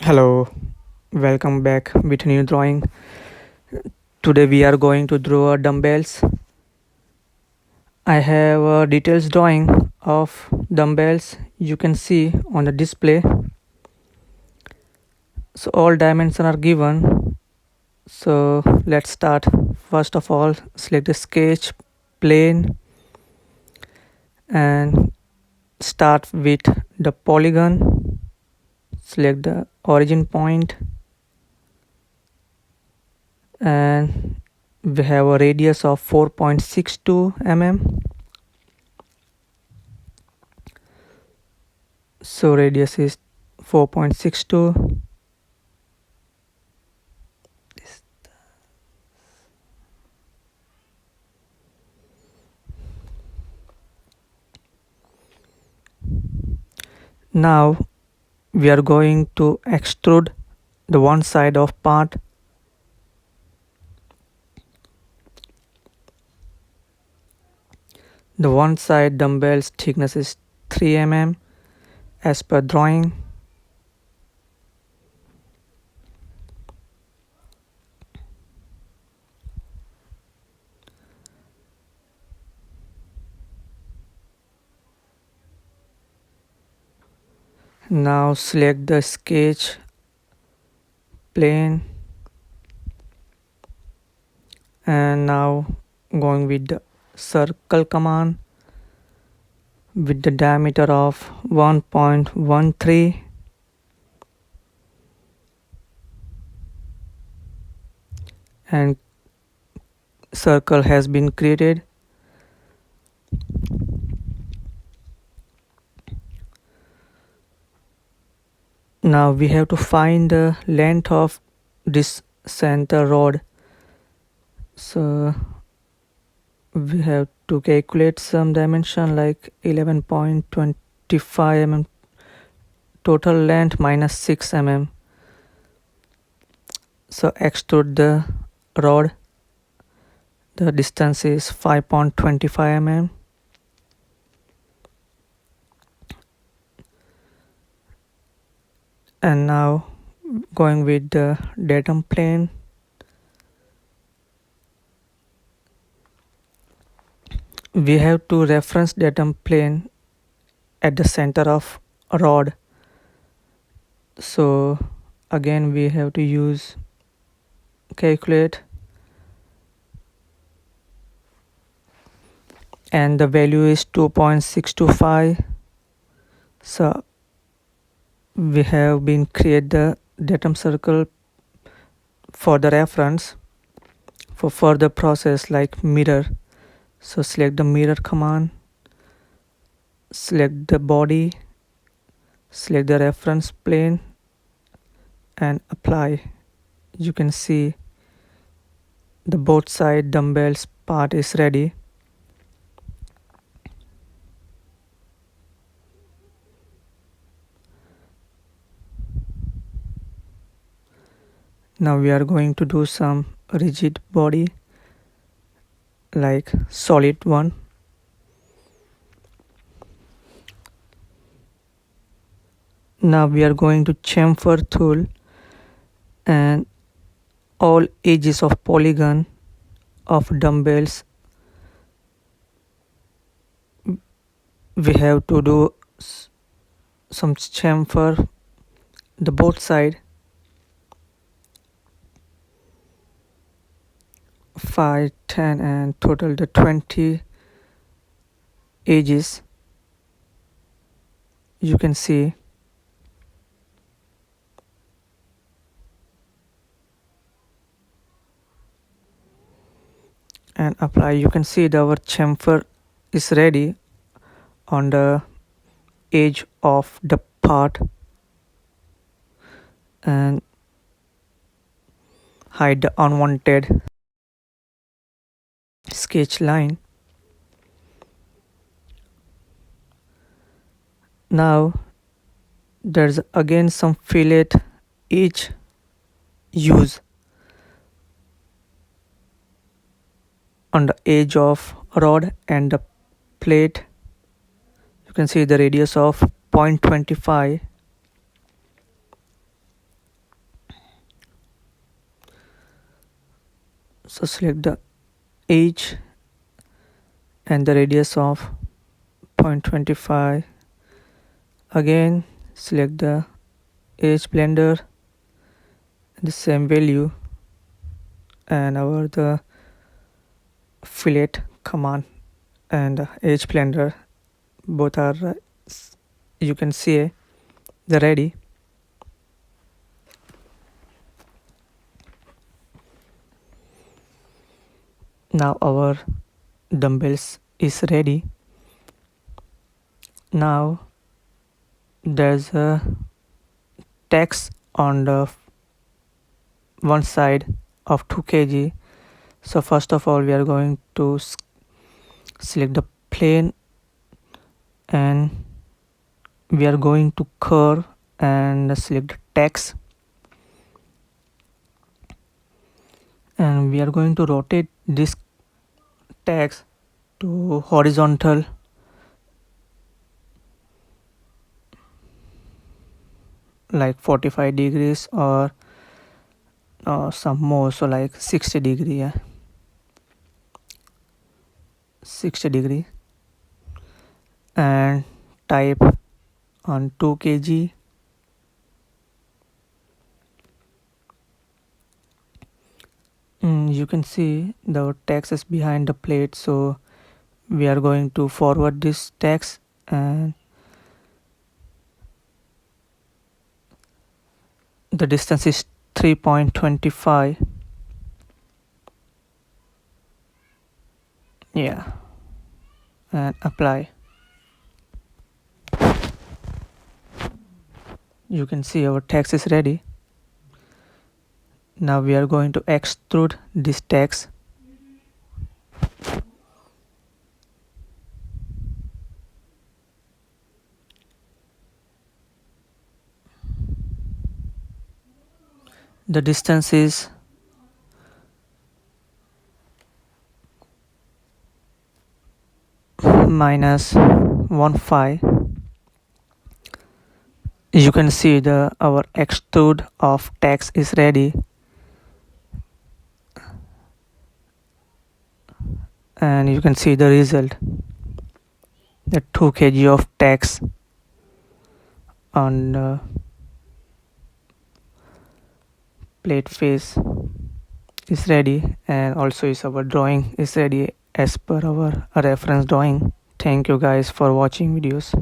Hello, welcome back with a new drawing. Today we are going to draw dumbbells. I have a details drawing of dumbbells you can see on the display. So all dimensions are given. So let's start. First of all, select the sketch plane and start with the polygon. Select the origin point and we have a radius of 4.62 mm. So radius is 4.62. Now we are going to extrude the one side of part. The one side dumbbell's thickness is 3 mm as per drawing. Now select the sketch plane and now going with the circle command with the diameter of 1.13 and circle has been created. Now we have to find the length of this center rod. So we have to calculate some dimension like 11.25 mm total length minus 6 mm. So extrude the rod. The distance is 5.25 mm. And now going with the datum plane. We have to reference datum plane at the center of rod. So again we have to use calculate and the value is 2.625. So we have been create the datum circle for the reference for further process like mirror. So select the mirror command, select the body, select the reference plane and apply. You can see the both side dumbbells part is ready. Now we are going to do some rigid body like solid one. Now we are going to chamfer tool and all edges of polygon of dumbbells we have to do some chamfer the both side 5, 10 and total the 20 edges. You can see and apply. You can see that our chamfer is ready on the edge of the part and hide the unwanted sketch line. Now there's again some fillet each use on the edge of rod and the plate. You can see the radius of 0.25 So select the edge and the radius of 0.25. Again select the edge blender, the same value, and the fillet command and edge blender, both are you can see they're ready. Now our dumbbells is ready. Now there's a text on the one side of 2 kg. So first of all we are going to select the plane and we are going to curve and select the text, and we are going to rotate this text to horizontal like 45 degrees or some more, so like 60 degree, 60 degree, and type on 2 kg. You can see the text is behind the plate, so we are going to forward this text, and the distance is 3.25. And apply. You can see our text is ready. Now we are going to extrude this text. The distance is -1.5. You can see our extrude of text is ready, and you can see the result. The 2 kg of text on the plate face is ready, and also is our drawing is ready as per our reference drawing. Thank you guys for watching videos.